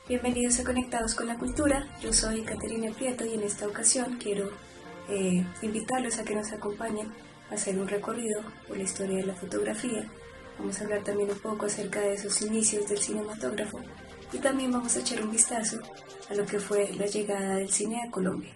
Bienvenidos a Conectados con la Cultura, yo soy Caterina Prieto y en esta ocasión quiero invitarlos a que nos acompañen a hacer un recorrido por la historia de la fotografía. Vamos a hablar también un poco acerca de esos inicios del cinematógrafo y también vamos a echar un vistazo a lo que fue la llegada del cine a Colombia.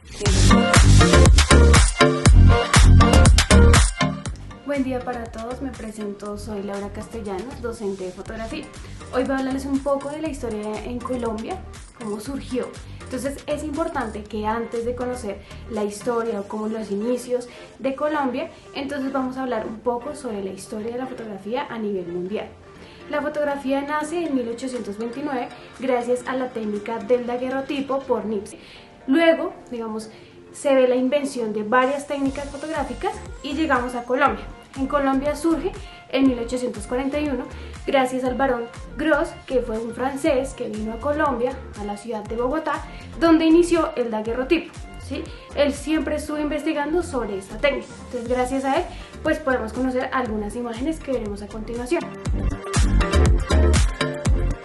Buen día para todos, me presento, soy Laura Castellanos, docente de fotografía. Hoy voy a hablarles un poco de la historia en Colombia, cómo surgió. Entonces es importante que antes de conocer la historia o como los inicios de Colombia, entonces vamos a hablar un poco sobre la historia de la fotografía a nivel mundial. La fotografía nace en 1829 gracias a la técnica del daguerrotipo por Niepce. Luego, se ve la invención de varias técnicas fotográficas y llegamos a Colombia. En Colombia surge en 1841 gracias al barón Gros, que fue un francés que vino a Colombia, a la ciudad de Bogotá, donde inició el daguerrotipo. ¿Sí? Él siempre estuvo investigando sobre esta técnica. Entonces, gracias a él, pues podemos conocer algunas imágenes que veremos a continuación.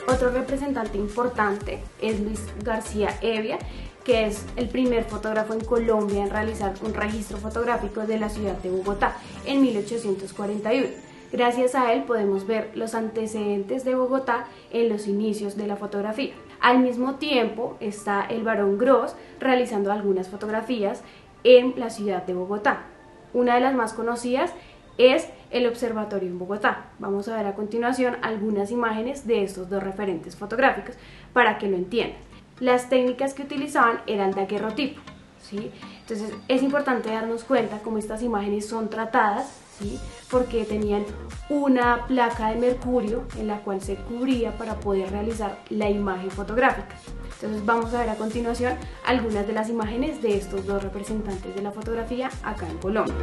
Otro representante importante es Luis García Hevia, que es el primer fotógrafo en Colombia en realizar un registro fotográfico de la ciudad de Bogotá en 1841. Gracias a él podemos ver los antecedentes de Bogotá en los inicios de la fotografía. Al mismo tiempo está el barón Gros realizando algunas fotografías en la ciudad de Bogotá. Una de las más conocidas es el observatorio en Bogotá. Vamos a ver a continuación algunas imágenes de estos dos referentes fotográficos para que lo entiendan. Las técnicas que utilizaban eran daguerrotipo, ¿sí? Entonces es importante darnos cuenta cómo estas imágenes son tratadas, ¿sí? Porque tenían una placa de mercurio en la cual se cubría para poder realizar la imagen fotográfica. Entonces vamos a ver a continuación algunas de las imágenes de estos dos representantes de la fotografía acá en Colombia.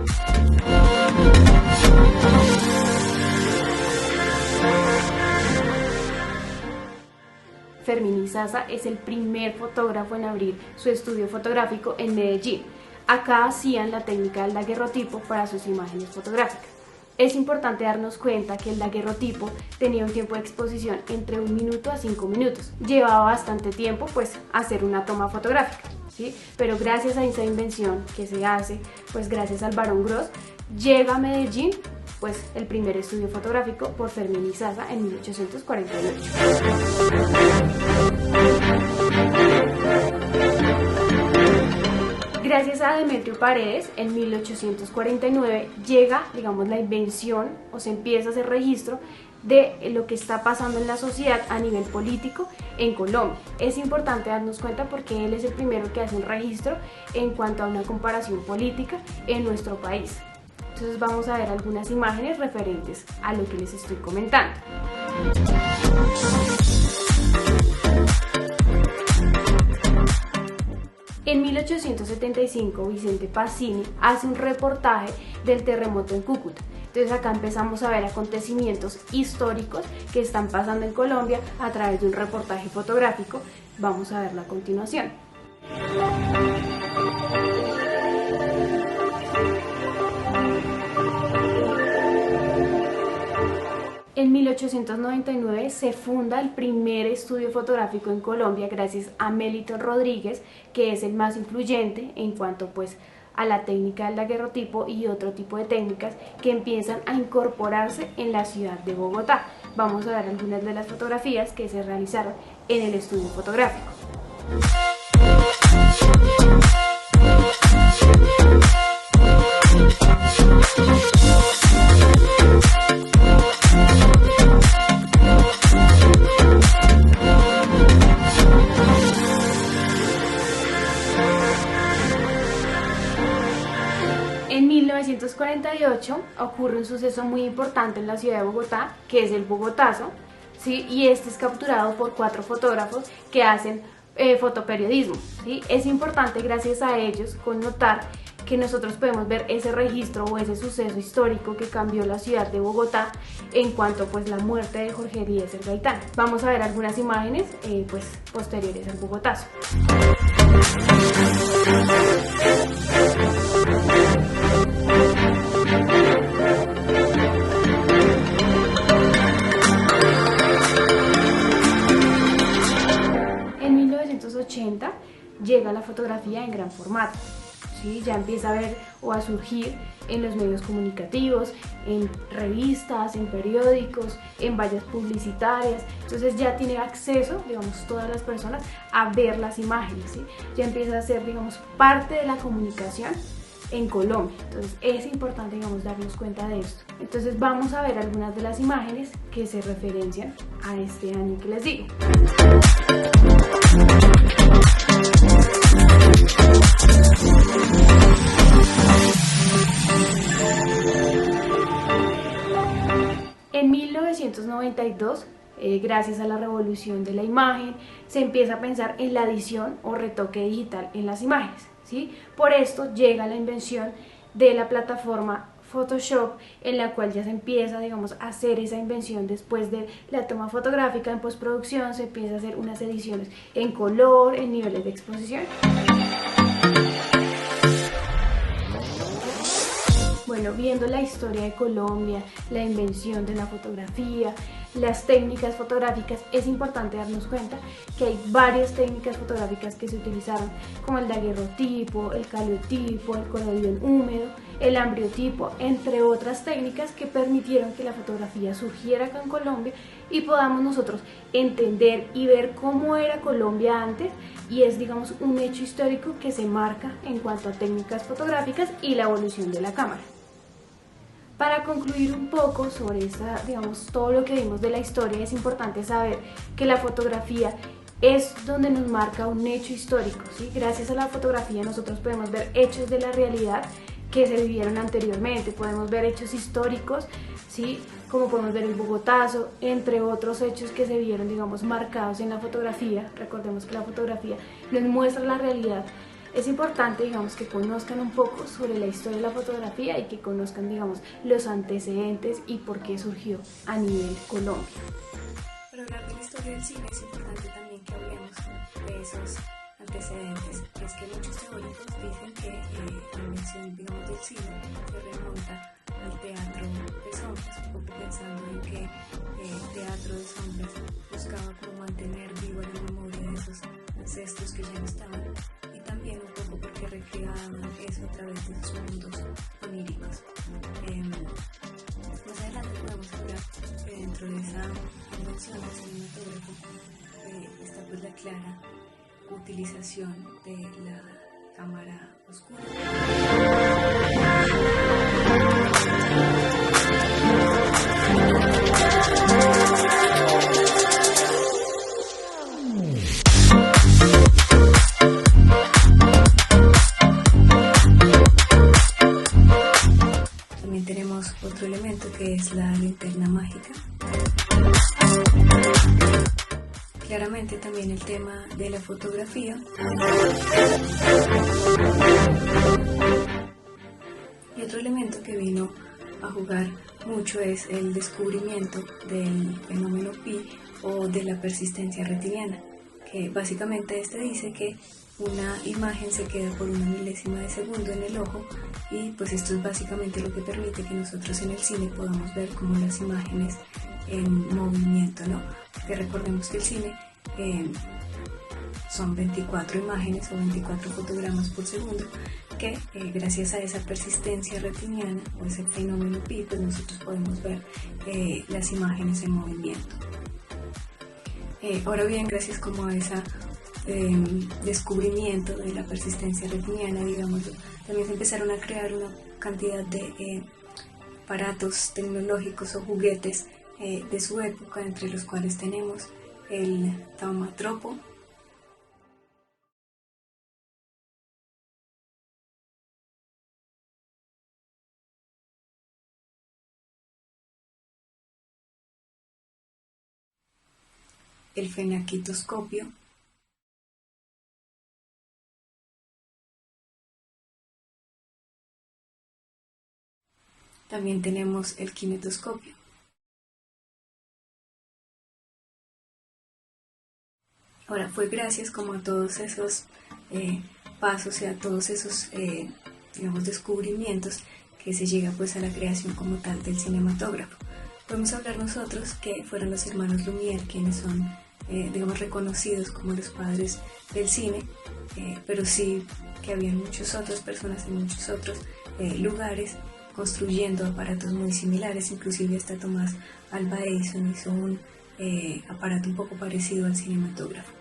Fermín Izaza es el primer fotógrafo en abrir su estudio fotográfico en Medellín. Acá hacían la técnica del daguerrotipo para sus imágenes fotográficas. Es importante darnos cuenta que el daguerrotipo tenía un tiempo de exposición entre 1 minuto a 5 minutos. Llevaba bastante tiempo hacer una toma fotográfica, ¿sí? Pero gracias a esa invención que se hace, gracias al barón Gros, llega a Medellín el primer estudio fotográfico por Fermín Izaza en 1848. Gracias a Demetrio Paredes, en 1849 llega, la invención o se empieza a hacer registro de lo que está pasando en la sociedad a nivel político en Colombia. Es importante darnos cuenta porque él es el primero que hace un registro en cuanto a una comparación política en nuestro país. Entonces vamos a ver algunas imágenes referentes a lo que les estoy comentando. En 1875 Vicente Pacini hace un reportaje del terremoto en Cúcuta. Entonces acá empezamos a ver acontecimientos históricos que están pasando en Colombia a través de un reportaje fotográfico. Vamos a verlo a continuación. En 1899 se funda el primer estudio fotográfico en Colombia gracias a Melitón Rodríguez, que es el más influyente en cuanto a la técnica del daguerrotipo y otro tipo de técnicas que empiezan a incorporarse en la ciudad de Bogotá. Vamos a ver algunas de las fotografías que se realizaron en el estudio fotográfico. En 1948 ocurre un suceso muy importante en la ciudad de Bogotá, que es el Bogotazo, ¿sí? Y este es capturado por 4 fotógrafos que hacen fotoperiodismo, ¿sí? Es importante gracias a ellos connotar que nosotros podemos ver ese registro o ese suceso histórico que cambió la ciudad de Bogotá en cuanto la muerte de Jorge Eliezer Gaitán. Vamos a ver algunas imágenes posteriores al Bogotazo. 1980 llega la fotografía en gran formato. ¿Sí? Ya empieza a ver o a surgir en los medios comunicativos, en revistas, en periódicos, en vallas publicitarias. Entonces ya tiene acceso, digamos, todas las personas a ver las imágenes, ¿sí? Ya empieza a ser, digamos, parte de la comunicación en Colombia. Entonces es importante, digamos, darnos cuenta de esto. Entonces vamos a ver algunas de las imágenes que se referencian a este año que les digo. En 1992, gracias a la revolución de la imagen, se empieza a pensar en la edición o retoque digital en las imágenes, ¿sí? Por esto llega la invención de la plataforma Photoshop, en la cual ya se empieza, digamos, a hacer esa invención después de la toma fotográfica. En postproducción se empieza a hacer unas ediciones en color, en niveles de exposición. Bueno, viendo la historia de Colombia, la invención de la fotografía, las técnicas fotográficas, es importante darnos cuenta que hay varias técnicas fotográficas que se utilizaron, como el daguerrotipo, el caleotipo, el colorión húmedo, el ambriotipo, entre otras técnicas que permitieron que la fotografía surgiera acá en Colombia y podamos nosotros entender y ver cómo era Colombia antes, y es, digamos, un hecho histórico que se marca en cuanto a técnicas fotográficas y la evolución de la cámara. Para concluir un poco sobre digamos, todo lo que vimos de la historia, es importante saber que la fotografía es donde nos marca un hecho histórico, ¿sí? Gracias a la fotografía nosotros podemos ver hechos de la realidad que se vivieron anteriormente, podemos ver hechos históricos, ¿sí? Como podemos ver el Bogotazo, entre otros hechos que se vieron, digamos, marcados en la fotografía. Recordemos que la fotografía nos muestra la realidad. Es importante, digamos, que conozcan un poco sobre la historia de la fotografía y que conozcan, digamos, los antecedentes y por qué surgió a nivel Colombia. Para hablar de la historia del cine es importante también que hablemos de esos antecedentes. Es que muchos teóricos dicen que la invención, digamos, del cine se remonta al teatro de sombras, un poco pensando en que el teatro de sombras buscaba como mantener viva la memoria de esos ancestros que ya no estaban, y también un poco porque recreaban eso a través de sus mundos oníricos. Más adelante podemos hablar que dentro de esa invención del cinematógrafo está pues la clara utilización de la cámara oscura. También tenemos otro elemento que es la linterna mágica. Claramente también el tema de la fotografía. Y otro elemento que vino a jugar mucho es el descubrimiento del fenómeno Pi o de la persistencia retiniana, que básicamente dice que una imagen se queda por una milésima de segundo en el ojo, y pues esto es básicamente lo que permite que nosotros en el cine podamos ver como las imágenes en movimiento, ¿no? Porque recordemos que el cine son 24 imágenes o 24 fotogramas por segundo, que gracias a esa persistencia retiniana o ese fenómeno Pi, pues nosotros podemos ver las imágenes en movimiento. Ahora bien, gracias como a ese descubrimiento de la persistencia retiniana, digámoslo, también se empezaron a crear una cantidad de aparatos tecnológicos o juguetes de su época, entre los cuales tenemos el taumatropo, el fenaquitoscopio, también tenemos el kinetoscopio. Ahora, fue gracias como a todos esos pasos y a todos esos digamos, descubrimientos que se llega pues a la creación como tal del cinematógrafo. Podemos hablar nosotros que fueron los hermanos Lumière quienes son digamos, reconocidos como los padres del cine, pero sí que había muchas otras personas en muchos otros lugares construyendo aparatos muy similares. Inclusive hasta Thomas Alva Edison hizo un aparato un poco parecido al cinematógrafo.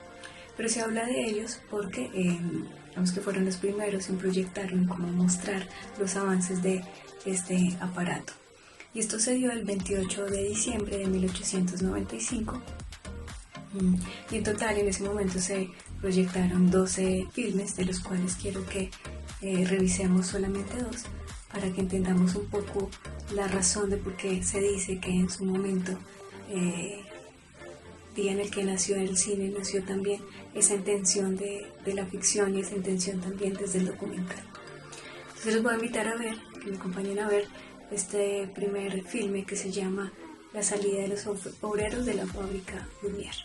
Pero se habla de ellos porque digamos que fueron los primeros en proyectar y como mostrar los avances de este aparato. Y esto se dio el 28 de diciembre de 1895. Y en total en ese momento se proyectaron 12 filmes, de los cuales quiero que revisemos solamente 2 para que entendamos un poco la razón de por qué se dice que en su momento, día en el que nació el cine, nació también esa intención de la ficción y esa intención también desde el documental. Entonces los voy a invitar a ver, que me acompañen a ver este primer filme que se llama La salida de los obreros de la fábrica Lumière.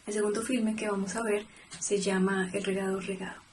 El segundo filme que vamos a ver se llama El regado regado.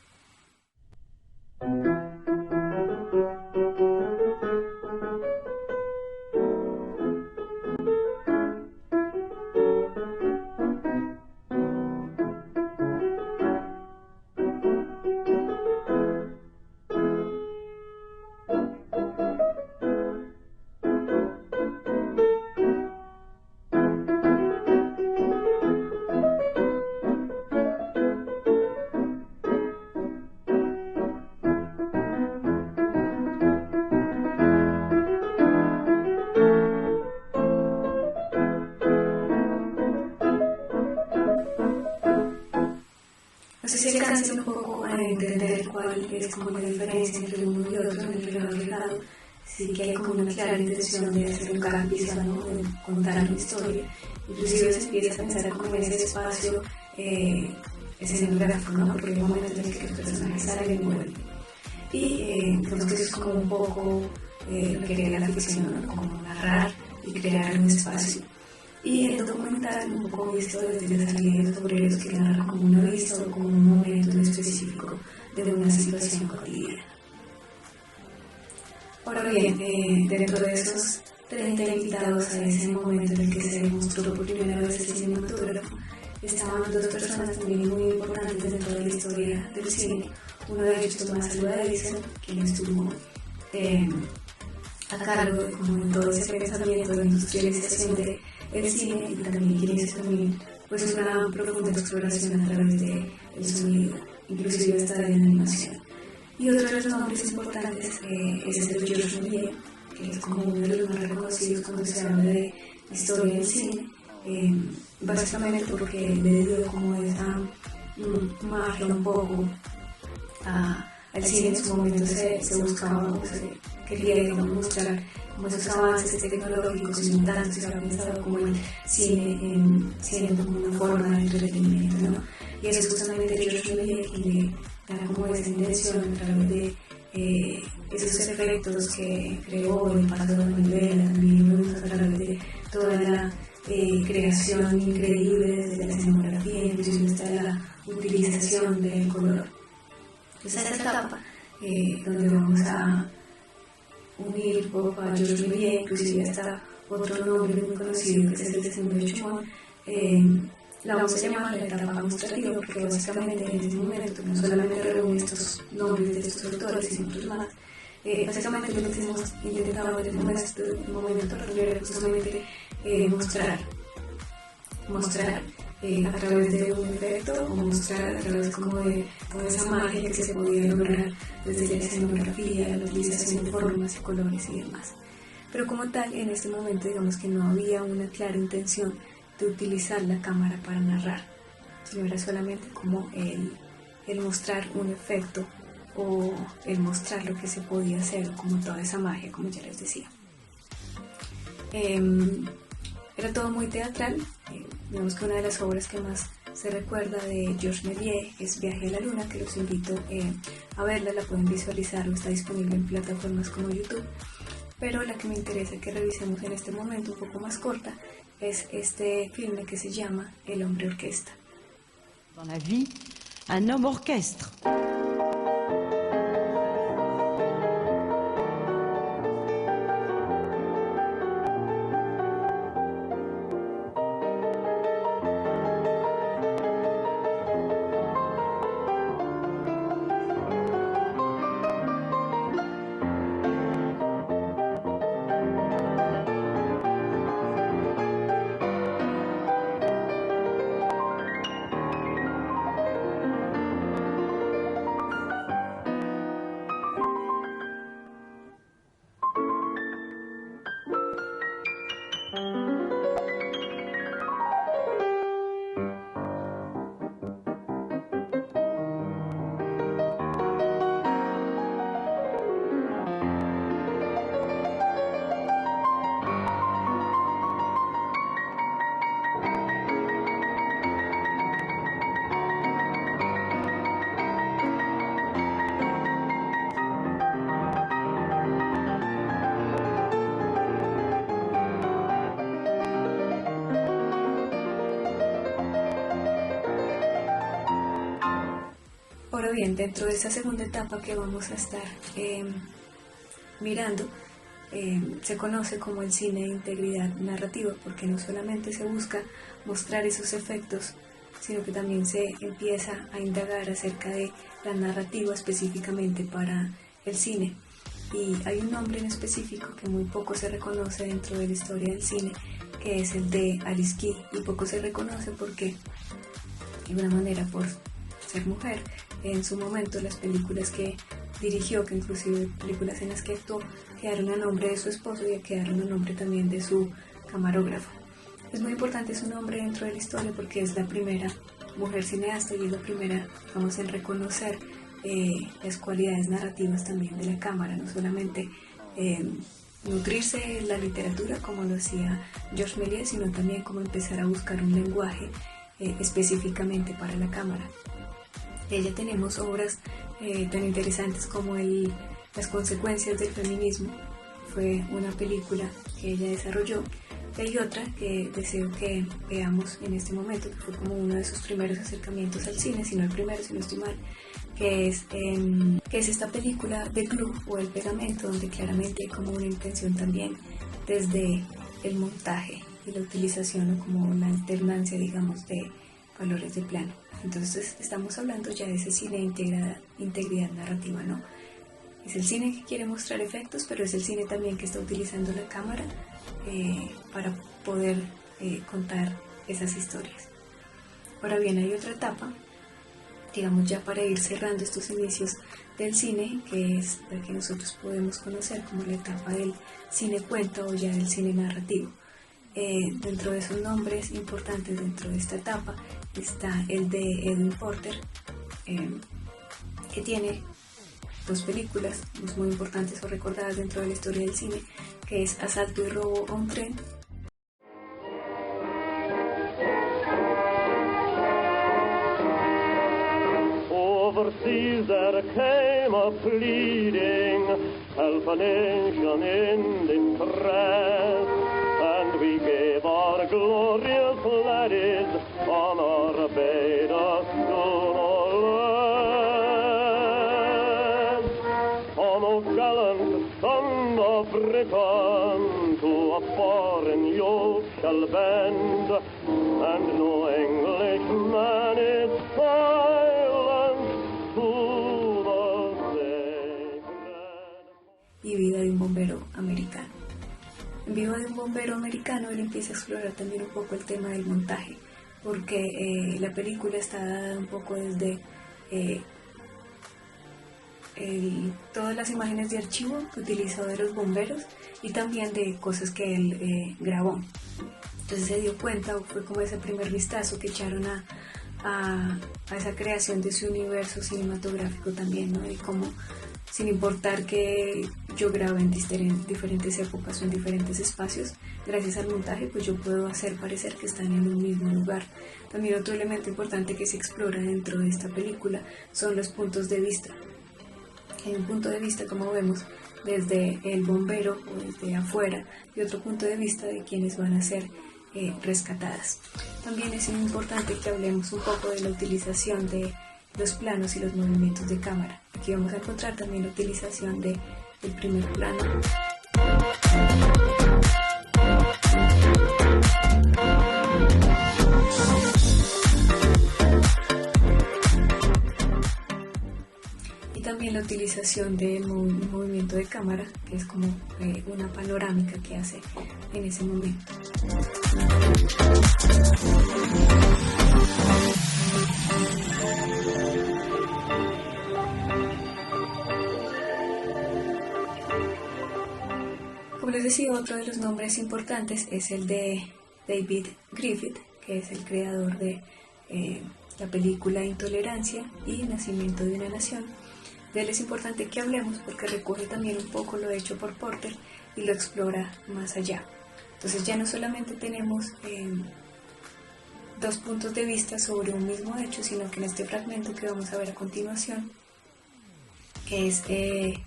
No sé si alcancen un poco a entender cuál es como la diferencia entre uno y otro en el regado regado. Sí que hay como una clara intención de hacer un cambio visual, ¿no? De contar una historia. Inclusive se empieza a pensar como en ese espacio escenográfico, ¿no? Porque hay momentos en los que los personajes salen y vuelven. Y creo que eso es como un poco lo que crea la ficción, ¿no? Como narrar y crear un espacio. Y el documental un poco visto desde la salida de los obreros, que narra como una vista o como un momento en específico de una situación cotidiana. Ahora bien, dentro de esos 30 invitados a ese momento en el que se demostró por primera vez el cinematógrafo, estaban 2 personas también muy importantes dentro de la historia del cine. Uno de ellos, Thomas Alva Edison, quien estuvo a cargo de como todo ese pensamiento de industrialización del cine, y también quien hizo también pues una profunda exploración a través del sonido, inclusive hasta de la animación. Y otro de los nombres importantes es el de Georges Méliès, que es como uno de los más reconocidos cuando se habla de historia del cine, básicamente porque le dio como esa magia un poco al cine. En su momento se buscaba o se quería mostrar como esos avances tecnológicos, y tanto se ha pensado como el cine siendo como una forma de entretenimiento, ¿no? Y es justamente Georges Méliès quien le da como esa intención a través de esos efectos que creó el paso de la novela, también a través de toda la creación increíble desde la escenografía, inclusive hasta la utilización del color. Esa es la etapa donde vamos a unir poco a Georges Méliès, inclusive hasta otro nombre muy conocido que es el de Samuel Chomon. La vamos a llamar la etapa demostrativa porque básicamente en este momento no solamente reúne estos nombres de estos autores, sino otros más. Básicamente lo que hemos intentado en este momento era justamente mostrar a través de un efecto, o mostrar a través como de toda esa magia que se podía lograr desde la escenografía, la utilización de formas y colores y demás. pero como tal en este momento digamos que no había una clara intención de utilizar la cámara para narrar, sino era solamente como el mostrar un efecto o el mostrar lo que se podía hacer, como toda esa magia, como ya les decía. Era todo muy teatral. Digamos que una de las obras que más se recuerda de Georges Méliès es Viaje a la Luna, que los invito a verla, la pueden visualizar o está disponible en plataformas como YouTube, pero la que me interesa que revisemos en este momento, un poco más corta, es este filme que se llama El hombre orquesta. Dans la vie, un homme orchestre. Ahora bien, dentro de esta segunda etapa que vamos a estar mirando, se conoce como el cine de integridad narrativa, porque no solamente se busca mostrar esos efectos, sino que también se empieza a indagar acerca de la narrativa específicamente para el cine. Y hay un nombre en específico que muy poco se reconoce dentro de la historia del cine, que es el de Alice Key, y poco se reconoce porque, de alguna manera, por ser mujer, en su momento las películas que dirigió, que inclusive películas en las que actuó, quedaron a nombre de su esposo y quedaron a nombre también de su camarógrafo. Es muy importante su nombre dentro de la historia porque es la primera mujer cineasta y es la primera, vamos, en reconocer las cualidades narrativas también de la cámara, no solamente nutrirse de la literatura como lo hacía Georges Méliès, sino también como empezar a buscar un lenguaje específicamente para la cámara. De ella tenemos obras tan interesantes como Las consecuencias del feminismo, fue una película que ella desarrolló. Y hay otra que deseo que veamos en este momento, que fue como uno de sus primeros acercamientos al cine, si no el primero, si no estoy mal, que es esta película The Glue o El Pegamento, donde claramente hay como una intención también desde el montaje y la utilización o como la alternancia, digamos, de valores de plano. Entonces estamos hablando ya de ese cine de integridad narrativa, ¿no? Es el cine que quiere mostrar efectos, pero es el cine también que está utilizando la cámara para poder contar esas historias. Ahora bien, hay otra etapa, digamos ya para ir cerrando estos inicios del cine, que es la que nosotros podemos conocer como la etapa del cine cuento o ya del cine narrativo. Dentro de esos nombres importantes dentro de esta etapa está el de Edwin Porter, que tiene dos películas muy importantes o recordadas dentro de la historia del cine, que es Asalto y robo a un tren. Overseas there came a pleading, help a nation in distress, and we gave our glorious laddies on our bed of gallant son of Britain to a foreign yoke shall bend, and no Englishman is silent to the sacred. Y Vida de un bombero americano. En Vida de un bombero americano él empieza a explorar también un poco el tema del montaje, porque la película está dada un poco desde todas las imágenes de archivo que utilizó de los bomberos y también de cosas que él grabó. Entonces se dio cuenta, o fue como ese primer vistazo que echaron a esa creación de su universo cinematográfico también, ¿no? De cómo, sin importar que yo grabe en diferentes épocas o en diferentes espacios, gracias al montaje pues yo puedo hacer parecer que están en un mismo lugar. También otro elemento importante que se explora dentro de esta película son los puntos de vista. Hay un punto de vista, como vemos, desde el bombero o desde afuera, y otro punto de vista de quienes van a ser rescatadas. También es importante que hablemos un poco de la utilización de los planos y los movimientos de cámara. Aquí vamos a encontrar también la utilización del primer plano. Y también la utilización de movimiento de cámara, que es como una panorámica que hace en ese momento. Como les decía, otro de los nombres importantes es el de David Griffith, que es el creador de la película Intolerancia y Nacimiento de una Nación. De él es importante que hablemos porque recoge también un poco lo hecho por Porter y lo explora más allá. Entonces ya no solamente tenemos dos puntos de vista sobre un mismo hecho, sino que en este fragmento que vamos a ver a continuación, que es de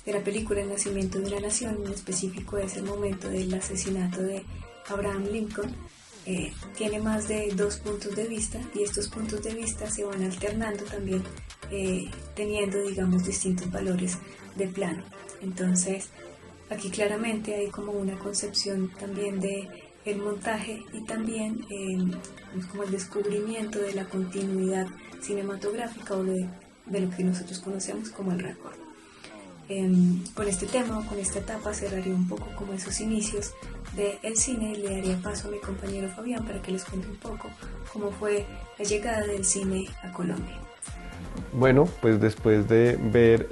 la película El Nacimiento de una Nación, en específico es el momento del asesinato de Abraham Lincoln, tiene más de dos puntos de vista, y estos puntos de vista se van alternando también, teniendo, digamos, distintos valores de plano. Entonces aquí claramente hay como una concepción también de el montaje y también como el descubrimiento de la continuidad cinematográfica o de lo que nosotros conocemos como el récord. Con este tema o con esta etapa cerraría un poco como esos inicios del cine y le daría paso a mi compañero Fabián para que les cuente un poco cómo fue la llegada del cine a Colombia. Bueno, pues después de ver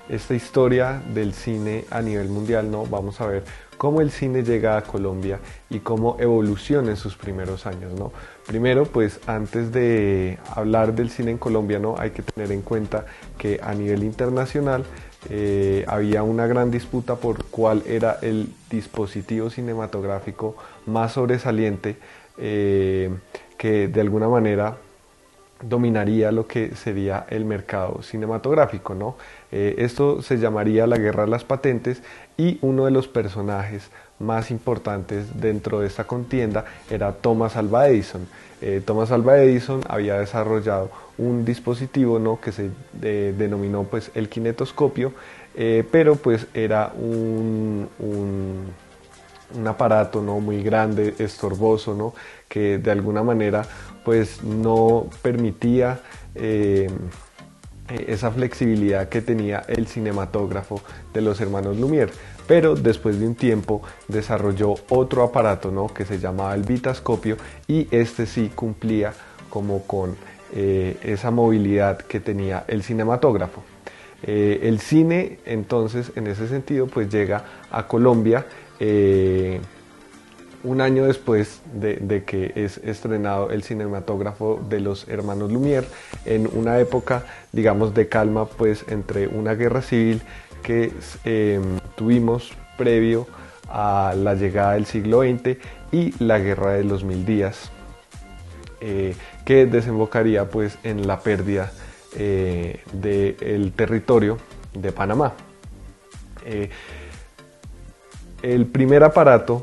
esta historia del cine a nivel mundial, ¿no? Vamos a ver cómo el cine llega a Colombia y cómo evoluciona en sus primeros años, ¿no? Primero, pues antes de hablar del cine en Colombia, ¿no? Hay que tener en cuenta que a nivel internacional había una gran disputa por cuál era el dispositivo cinematográfico más sobresaliente que de alguna manera dominaría lo que sería el mercado cinematográfico, ¿no? Esto se llamaría la Guerra de las Patentes, y uno de los personajes más importantes dentro de esta contienda era Thomas Alva Edison. Thomas Alva Edison había desarrollado un dispositivo, ¿no? Que se denominó pues el kinetoscopio, pero pues era un aparato, ¿no? Muy grande, estorboso, ¿no? Que de alguna manera pues no permitía esa flexibilidad que tenía el cinematógrafo de los hermanos Lumière. Pero después de un tiempo desarrolló otro aparato, ¿no? Que se llamaba el vitascopio, y este sí cumplía como con esa movilidad que tenía el cinematógrafo. El cine entonces en ese sentido pues llega a Colombia un año después de que es estrenado el cinematógrafo de los hermanos Lumière, en una época, digamos, de calma, pues entre una guerra civil que tuvimos previo a la llegada del siglo XX y la guerra de los 1000 días, que desembocaría pues en la pérdida del territorio de Panamá. El primer aparato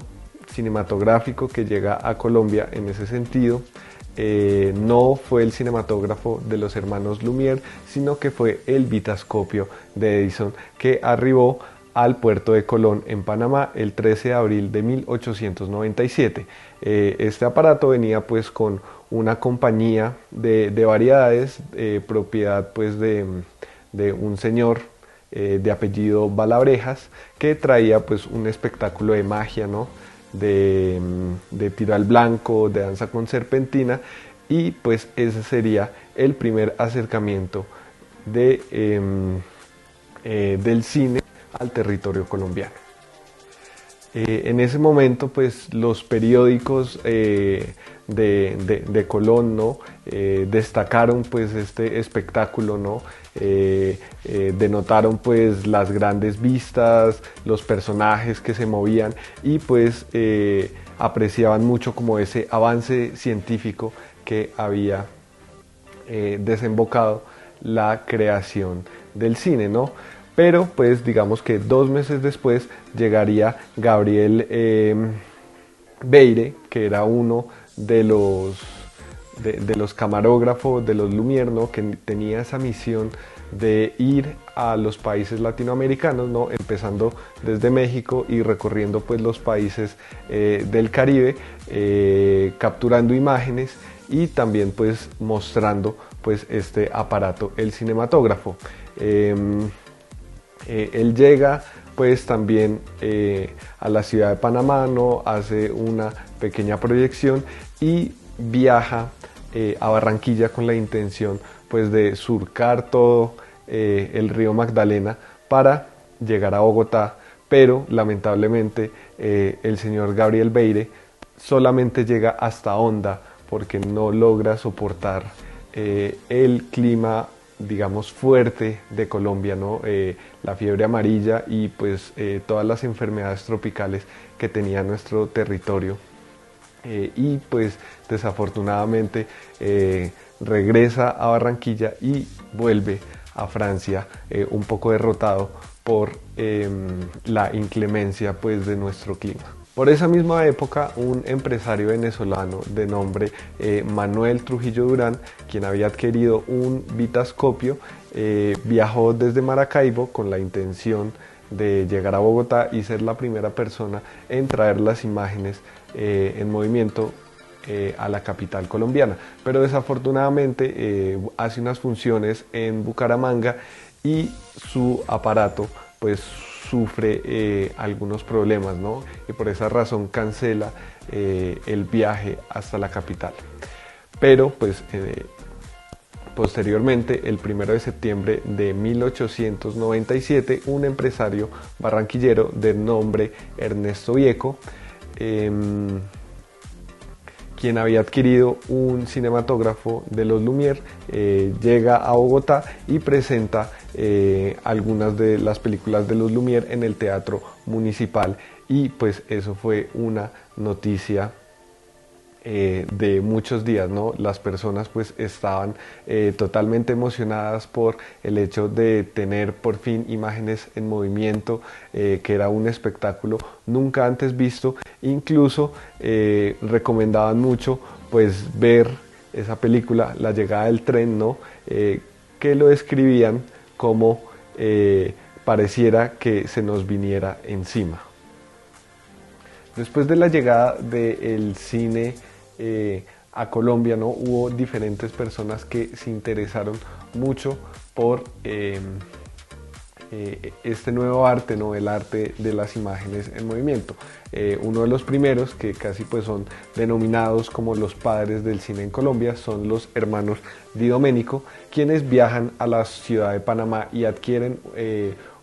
cinematográfico que llega a Colombia en ese sentido no fue el cinematógrafo de los hermanos Lumière, sino que fue el vitascopio de Edison, que arribó al puerto de Colón en Panamá el 13 de abril de 1897. Este aparato venía pues con una compañía de variedades, propiedad pues de un señor de apellido Balabrejas, que traía pues un espectáculo de magia, ¿no? de tiro al blanco, de danza con serpentina, y pues ese sería el primer acercamiento del cine al territorio colombiano. En ese momento, pues los periódicos de Colón, ¿no? Destacaron pues este espectáculo, ¿no? Denotaron pues las grandes vistas, los personajes que se movían y pues apreciaban mucho como ese avance científico que había desembocado la creación del cine, ¿no? Pero pues digamos que 2 meses después llegaría Gabriel Beire, que era uno de los camarógrafos de los Lumière, ¿no? Que tenía esa misión de ir a los países latinoamericanos, ¿no? Empezando desde México y recorriendo pues los países del Caribe, capturando imágenes y también pues mostrando pues este aparato, el cinematógrafo. Él llega pues también a la ciudad de Panamá, ¿no? Hace una pequeña proyección y viaja a Barranquilla con la intención pues de surcar todo el río Magdalena para llegar a Bogotá, pero lamentablemente el señor Gabriel Beire solamente llega hasta Honda porque no logra soportar el clima, digamos, fuerte de Colombia, ¿no? La fiebre amarilla y pues todas las enfermedades tropicales que tenía nuestro territorio. Y pues desafortunadamente regresa a Barranquilla y vuelve a Francia un poco derrotado por la inclemencia pues de nuestro clima. Por esa misma época, un empresario venezolano de nombre Manuel Trujillo Durán, quien había adquirido un vitascopio, viajó desde Maracaibo con la intención de llegar a Bogotá y ser la primera persona en traer las imágenes en movimiento a la capital colombiana. Pero desafortunadamente hace unas funciones en Bucaramanga y su aparato pues sufre algunos problemas, ¿no? Y por esa razón cancela el viaje hasta la capital. Pero pues posteriormente, el 1 de septiembre de 1897, un empresario barranquillero de nombre Ernesto Vieco, quien había adquirido un cinematógrafo de los Lumière, llega a Bogotá y presenta algunas de las películas de los Lumière en el Teatro Municipal, y pues eso fue una noticia de muchos días, ¿no? Las personas pues estaban totalmente emocionadas por el hecho de tener por fin imágenes en movimiento, que era un espectáculo nunca antes visto. Incluso recomendaban mucho pues ver esa película, La llegada del tren, ¿no? Que lo describían como pareciera que se nos viniera encima. Después de la llegada del cine a Colombia, ¿no? Hubo diferentes personas que se interesaron mucho por este nuevo arte, ¿no? El arte de las imágenes en movimiento. Uno de los primeros, que casi pues son denominados como los padres del cine en Colombia, son los hermanos Di Domenico, quienes viajan a la ciudad de Panamá y adquieren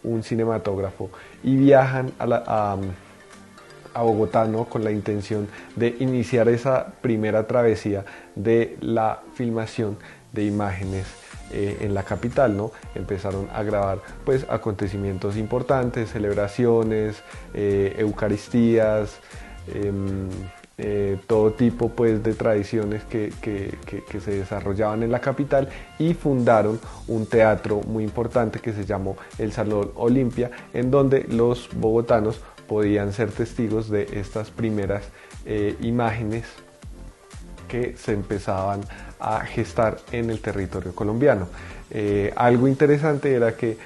un cinematógrafo y viajan a Bogotá, ¿no? Con la intención de iniciar esa primera travesía de la filmación de imágenes en la capital, ¿no? Empezaron a grabar pues acontecimientos importantes, celebraciones, eucaristías, todo tipo pues de tradiciones que se desarrollaban en la capital, y fundaron un teatro muy importante que se llamó el Salón Olimpia, en donde los bogotanos podían ser testigos de estas primeras imágenes que se empezaban a gestar en el territorio colombiano. Algo interesante era que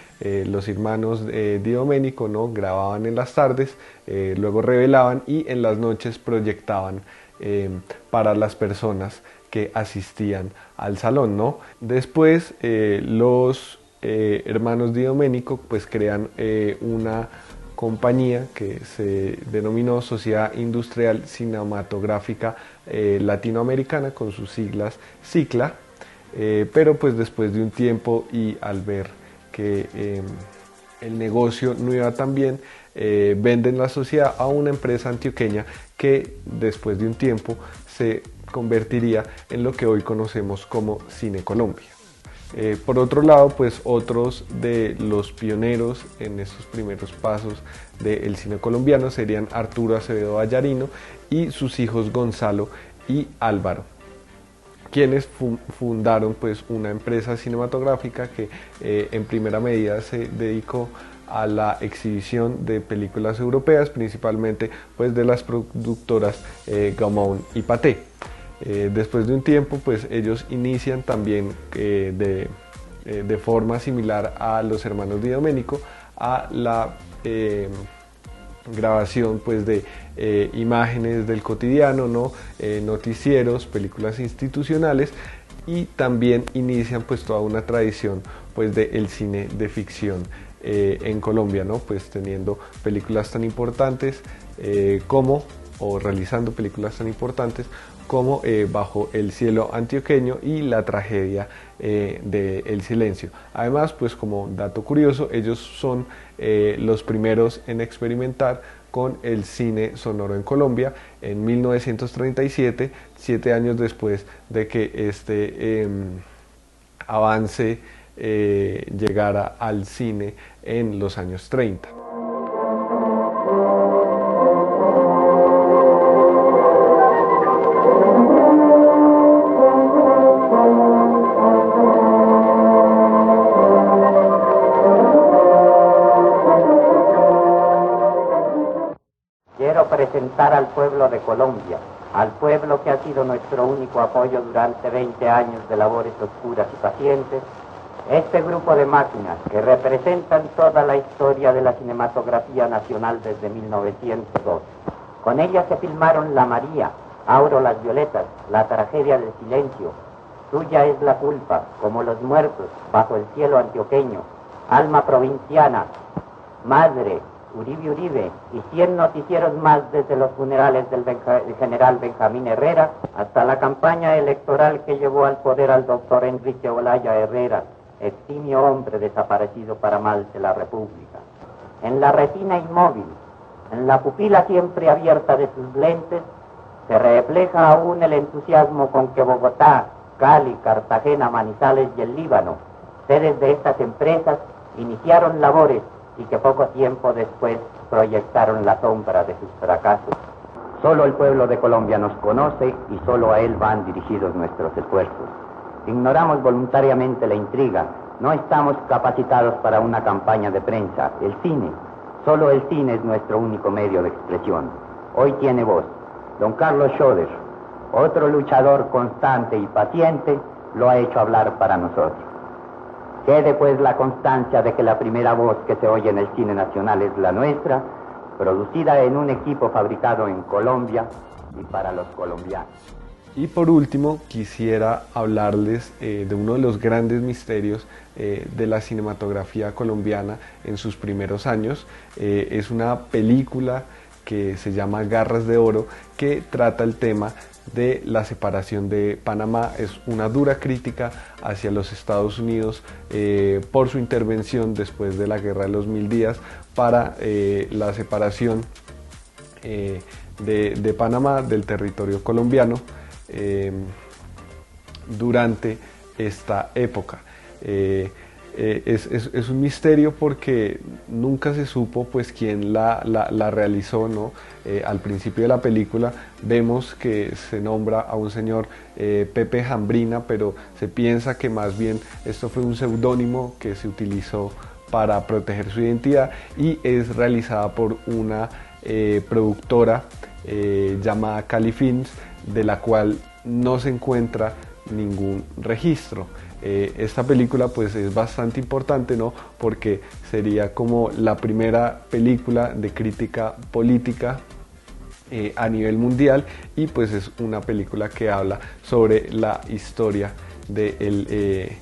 los hermanos Di Domenico, ¿no? Grababan en las tardes, luego revelaban y en las noches proyectaban para las personas que asistían al salón, ¿no? Después los hermanos Di Domenico pues crean una compañía que se denominó Sociedad Industrial Cinematográfica Latinoamericana, con sus siglas CICLA, pero pues después de un tiempo y al ver que el negocio no iba tan bien, venden la sociedad a una empresa antioqueña que después de un tiempo se convertiría en lo que hoy conocemos como Cine Colombia. Por otro lado, pues otros de los pioneros en estos primeros pasos del cine colombiano serían Arturo Acevedo Vallarino y sus hijos Gonzalo y Álvaro, quienes fundaron pues una empresa cinematográfica que en primera medida se dedicó a la exhibición de películas europeas, principalmente pues de las productoras Gaumont y Pathé. Después de un tiempo pues ellos inician también de forma similar a los hermanos Di Domenico a la grabación pues de imágenes del cotidiano, ¿no? Noticieros, películas institucionales, y también inician pues toda una tradición pues del cine de ficción en Colombia, ¿no? Pues teniendo películas tan importantes o realizando películas tan importantes como Bajo el cielo antioqueño y La tragedia de El silencio. Además, pues como dato curioso, ellos son los primeros en experimentar con el cine sonoro en Colombia en 1937, 7 años después de que este avance llegara al cine en los años 30. Quiero presentar al pueblo de Colombia, al pueblo que ha sido nuestro único apoyo durante 20 años de labores oscuras y pacientes, este grupo de máquinas que representan toda la historia de la cinematografía nacional desde 1902. Con ellas se filmaron La María, Auro las Violetas, La tragedia del silencio, Tuya es la culpa, Como los muertos, Bajo el cielo antioqueño, Alma provinciana, Madre, Uribe Uribe y 100 noticieros más desde los funerales del general Benjamín Herrera hasta la campaña electoral que llevó al poder al doctor Enrique Olaya Herrera, eximio hombre desaparecido para mal de la República. En la retina inmóvil, en la pupila siempre abierta de sus lentes, se refleja aún el entusiasmo con que Bogotá, Cali, Cartagena, Manizales y el Líbano, sedes de estas empresas, iniciaron labores y que poco tiempo después proyectaron la sombra de sus fracasos. Solo el pueblo de Colombia nos conoce y solo a él van dirigidos nuestros esfuerzos. Ignoramos voluntariamente la intriga, no estamos capacitados para una campaña de prensa. El cine, solo el cine es nuestro único medio de expresión. Hoy tiene voz don Carlos Schroeder, otro luchador constante y paciente, lo ha hecho hablar para nosotros. Quede pues la constancia de que la primera voz que se oye en el cine nacional es la nuestra, producida en un equipo fabricado en Colombia y para los colombianos. Y por último, quisiera hablarles de uno de los grandes misterios de la cinematografía colombiana en sus primeros años. Es una película que se llama Garras de Oro, que trata el tema de la separación de Panamá. Es una dura crítica hacia los Estados Unidos por su intervención después de la Guerra de los 1000 días para la separación de Panamá del territorio colombiano durante esta época. Es un misterio porque nunca se supo pues quién la realizó, ¿no? Al principio de la película vemos que se nombra a un señor Pepe Jambrina, pero se piensa que más bien esto fue un seudónimo que se utilizó para proteger su identidad, y es realizada por una productora llamada Cali Films, de la cual no se encuentra ningún registro. Esta película pues es bastante importante, ¿no? Porque sería como la primera película de crítica política a nivel mundial, y pues es una película que habla sobre la historia de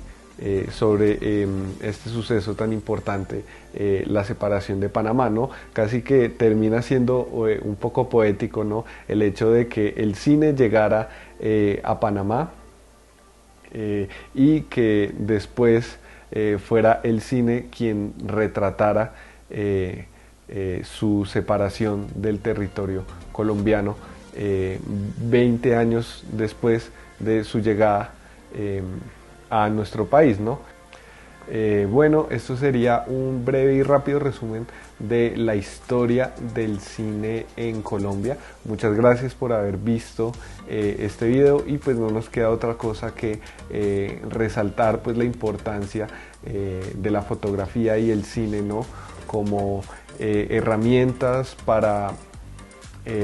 sobre este suceso tan importante, la separación de Panamá, ¿no? Casi que termina siendo un poco poético, ¿no? El hecho de que el cine llegara a Panamá y que después fuera el cine quien retratara su separación del territorio colombiano 20 años después de su llegada a nuestro país, ¿no? Bueno, esto sería un breve y rápido resumen de la historia del cine en Colombia. Muchas gracias por haber visto este video, y pues no nos queda otra cosa que resaltar pues la importancia de la fotografía y el cine, ¿no? Como herramientas para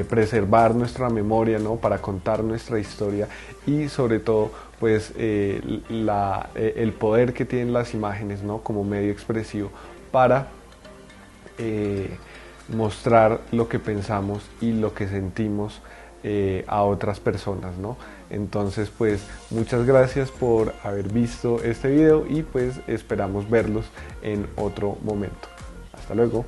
preservar nuestra memoria, ¿no? Para contar nuestra historia, y sobre todo pues el poder que tienen las imágenes, ¿no? Como medio expresivo para mostrar lo que pensamos y lo que sentimos a otras personas, ¿no? Entonces pues muchas gracias por haber visto este video, y pues esperamos verlos en otro momento. Hasta luego.